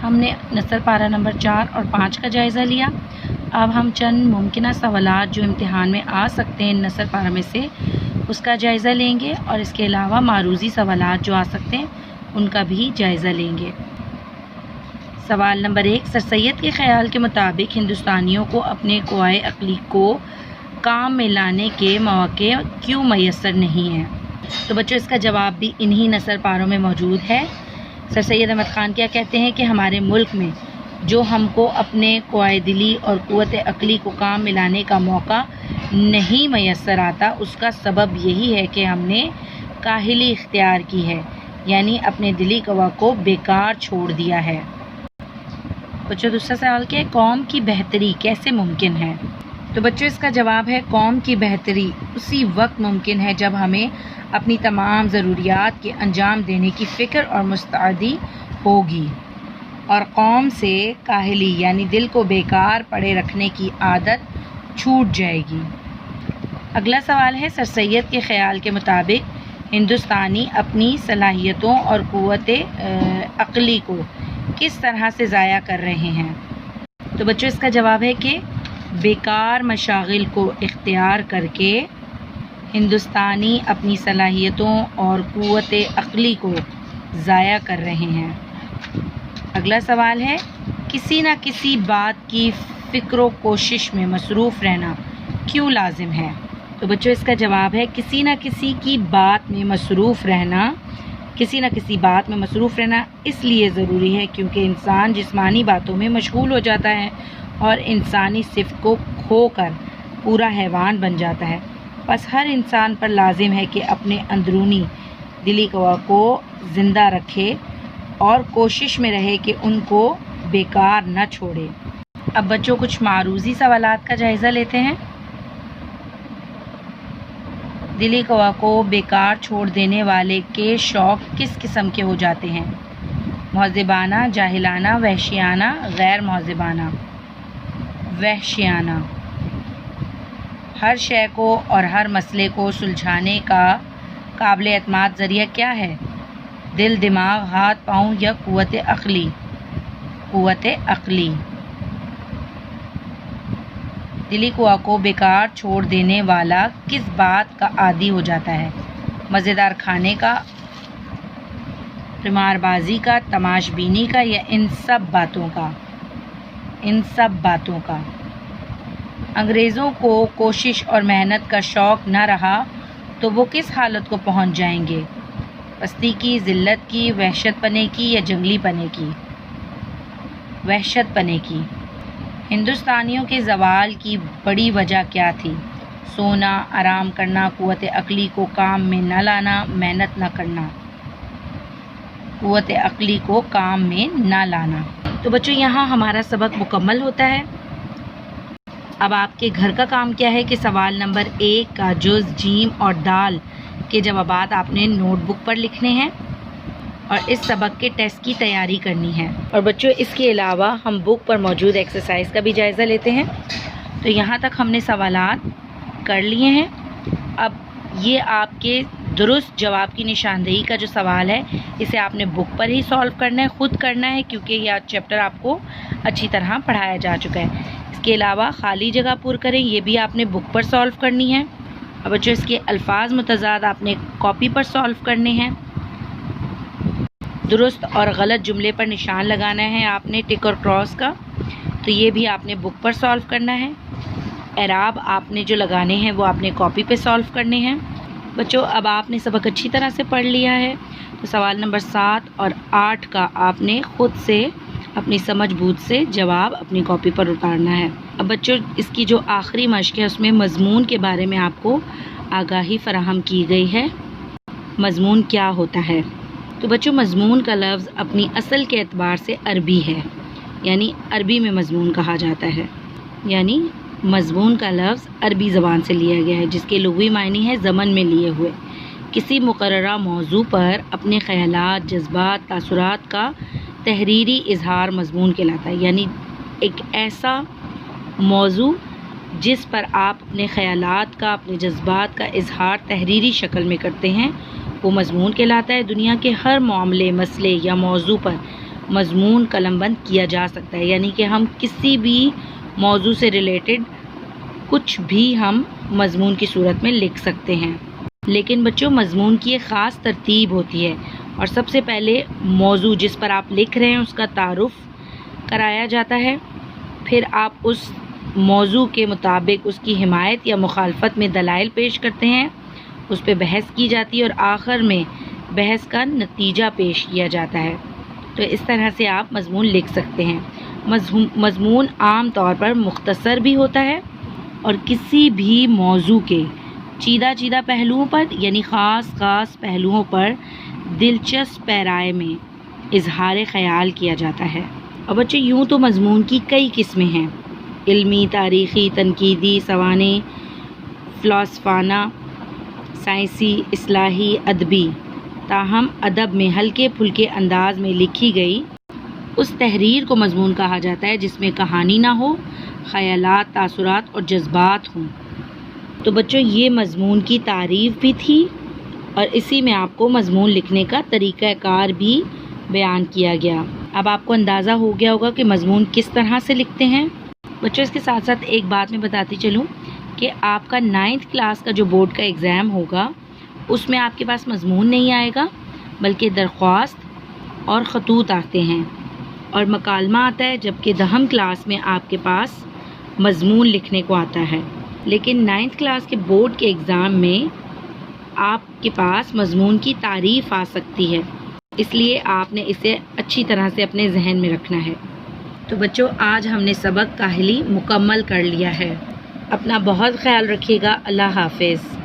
ہم نے نثر پارہ نمبر 4 اور 5 کا جائزہ لیا۔ اب ہم چند ممکنہ سوالات جو امتحان میں آ سکتے ہیں نثر پارہ میں سے اس کا جائزہ لیں گے، اور اس کے علاوہ معروضی سوالات جو آ سکتے ہیں ان کا بھی جائزہ لیں گے۔ سوال نمبر 1، سر سید کے خیال کے مطابق ہندوستانیوں کو اپنے قوائے عقلی کو کام میں لانے کے مواقع کیوں میسر نہیں ہیں؟ تو بچوں اس کا جواب بھی انہی نثر پاروں میں موجود ہے۔ سر سید احمد خان کیا کہتے ہیں کہ ہمارے ملک میں جو ہم کو اپنے قوائے دلی اور قوت عقلی کو کام میں لانے کا موقع نہیں میسر آتا، اس کا سبب یہی ہے کہ ہم نے کاہلی اختیار کی ہے، یعنی اپنے دلی قوا کو بیکار چھوڑ دیا ہے۔ بچوں دوسرا سوال کیا ہے، قوم کی بہتری کیسے ممکن ہے؟ تو بچوں اس کا جواب ہے قوم کی بہتری اسی وقت ممکن ہے جب ہمیں اپنی تمام ضروریات کے انجام دینے کی فکر اور مستعدی ہوگی، اور قوم سے کاہلی یعنی دل کو بیکار پڑے رکھنے کی عادت چھوٹ جائے گی۔ اگلا سوال ہے، سر سید کے خیال کے مطابق ہندوستانی اپنی صلاحیتوں اور قوت عقلی کو کس طرح سے ضائع کر رہے ہیں؟ تو بچوں اس کا جواب ہے کہ بیکار مشاغل کو اختیار کر کے ہندوستانی اپنی صلاحیتوں اور قوت عقلی کو ضائع کر رہے ہیں۔ اگلا سوال ہے، کسی نہ کسی بات کی فکر و کوشش میں مصروف رہنا کیوں لازم ہے؟ تو بچوں اس کا جواب ہے کسی نہ کسی کی بات میں مصروف رہنا اس لیے ضروری ہے کیونکہ انسان جسمانی باتوں میں مشغول ہو جاتا ہے اور انسانی صفت کو کھو کر پورا حیوان بن جاتا ہے۔ بس ہر انسان پر لازم ہے کہ اپنے اندرونی دلی قوا کو زندہ رکھے اور کوشش میں رہے کہ ان کو بیکار نہ چھوڑے۔ اب بچوں کچھ معروضی سوالات کا جائزہ لیتے ہیں۔ دلی قوا کو بیکار چھوڑ دینے والے کے شوق کس قسم کے ہو جاتے ہیں؟ مہذبانہ، جاہلانہ، وحشیانہ، غیر مہذبانہ؟ وحشیانہ۔ ہر شے کو اور ہر مسئلے کو سلجھانے کا قابل اعتماد ذریعہ کیا ہے؟ دل، دماغ، ہاتھ، پاؤں یا قوت عقلی؟ قوت عقلی۔ دلی قوا کو بیکار چھوڑ دینے والا کس بات کا عادی ہو جاتا ہے؟ مزیدار کھانے کا، قمار بازی کا، تماش بینی کا یا ان سب باتوں کا؟ ان سب باتوں کا۔ انگریزوں کو کوشش اور محنت کا شوق نہ رہا تو وہ کس حالت کو پہنچ جائیں گے؟ پستی کی، ذلت کی، وحشت پنے کی یا جنگلی پنے کی؟ وحشت پنے کی۔ ہندوستانیوں کے زوال کی بڑی وجہ کیا تھی؟ سونا، آرام کرنا، قوت عقلی کو کام میں نہ لانا، محنت نہ کرنا؟ قوت عقلی کو کام میں نہ لانا۔ تو بچوں یہاں ہمارا سبق مکمل ہوتا ہے۔ اب آپ کے گھر کا کام کیا ہے کہ سوال نمبر 1 کا جز، جیم اور دال کے جوابات آپ نے نوٹ بک پر لکھنے ہیں اور اس سبق کے ٹیسٹ کی تیاری کرنی ہے۔ اور بچوں اس کے علاوہ ہم بک پر موجود ایکسرسائز کا بھی جائزہ لیتے ہیں۔ تو یہاں تک ہم نے سوالات کر لیے ہیں۔ اب یہ آپ کے درست جواب کی نشاندہی کا جو سوال ہے اسے آپ نے بک پر ہی سالو کرنا ہے، خود کرنا ہے، کیونکہ یہ چیپٹر آپ کو اچھی طرح پڑھایا جا چکا ہے۔ اس کے علاوہ خالی جگہ پر کریں، یہ بھی آپ نے بک پر سالو کرنی ہے۔ اور بچوں اس کے الفاظ متضاد آپ نے کاپی پر سالو کرنے ہیں۔ درست اور غلط جملے پر نشان لگانا ہے آپ نے ٹک اور کراس کا، تو یہ بھی آپ نے بک پر سالو کرنا ہے۔ اعراب آپ نے جو لگانے ہیں وہ آپ نے کاپی پہ سالو کرنے ہیں۔ بچوں اب آپ نے سبق اچھی طرح سے پڑھ لیا ہے، تو سوال نمبر 7 اور 8 کا آپ نے خود سے اپنی سمجھ بوجھ سے جواب اپنی کاپی پر اتارنا ہے۔ اب بچوں اس کی جو آخری مشق ہے اس میں مضمون کے بارے میں آپ کو آگاہی فراہم کی گئی ہے۔ مضمون کیا ہوتا ہے؟ تو بچوں مضمون کا لفظ اپنی اصل کے اعتبار سے عربی ہے، یعنی عربی میں مضمون کہا جاتا ہے، یعنی مضمون کا لفظ عربی زبان سے لیا گیا ہے جس کے لغوی معنی ہے ضمن میں لیے ہوئے۔ کسی مقررہ موضوع پر اپنے خیالات، جذبات، تاثرات کا تحریری اظہار مضمون کہلاتا ہے، یعنی ایک ایسا موضوع جس پر آپ اپنے خیالات کا، اپنے جذبات کا اظہار تحریری شکل میں کرتے ہیں وہ مضمون کہلاتا ہے۔ دنیا کے ہر معاملے، مسئلے یا موضوع پر مضمون قلم بند کیا جا سکتا ہے، یعنی کہ ہم کسی بھی موضوع سے ریلیٹڈ کچھ بھی ہم مضمون کی صورت میں لکھ سکتے ہیں۔ لیکن بچوں مضمون کی ایک خاص ترتیب ہوتی ہے، اور سب سے پہلے موضوع جس پر آپ لکھ رہے ہیں اس کا تعارف کرایا جاتا ہے، پھر آپ اس موضوع کے مطابق اس کی حمایت یا مخالفت میں دلائل پیش کرتے ہیں، اس پہ بحث کی جاتی ہے اور آخر میں بحث کا نتیجہ پیش کیا جاتا ہے۔ تو اس طرح سے آپ مضمون لکھ سکتے ہیں۔ مضمون عام طور پر مختصر بھی ہوتا ہے اور کسی بھی موضوع کے چیدہ پہلوؤں پر یعنی خاص پہلوؤں پر دلچسپ پیرائے میں اظہار خیال کیا جاتا ہے۔ اور بچے یوں تو مضمون کی کئی قسمیں ہیں، علمی، تاریخی، تنقیدی، سوانح، فلسفانہ، سائنسی، اصلاحی، ادبی۔ تاہم ادب میں ہلکے پھلکے انداز میں لکھی گئی اس تحریر کو مضمون کہا جاتا ہے جس میں کہانی نہ ہو، خیالات، تاثرات اور جذبات ہوں۔ تو بچوں یہ مضمون کی تعریف بھی تھی اور اسی میں آپ کو مضمون لکھنے کا طریقہ کار بھی بیان کیا گیا۔ اب آپ کو اندازہ ہو گیا ہوگا کہ مضمون کس طرح سے لکھتے ہیں۔ بچوں اس کے ساتھ ساتھ ایک بات میں بتاتی چلوں کہ آپ کا 9th کلاس کا جو بورڈ کا ایگزام ہوگا اس میں آپ کے پاس مضمون نہیں آئے گا بلکہ درخواست اور خطوط آتے ہیں اور مکالمہ آتا ہے، جبکہ 10th کلاس میں آپ کے پاس مضمون لکھنے کو آتا ہے۔ لیکن 9th کلاس کے بورڈ کے ایگزام میں آپ کے پاس مضمون کی تعریف آ سکتی ہے، اس لیے آپ نے اسے اچھی طرح سے اپنے ذہن میں رکھنا ہے۔ تو بچوں آج ہم نے سبق کاہلی مکمل کر لیا ہے۔ اپنا بہت خیال رکھیے گا۔ اللہ حافظ۔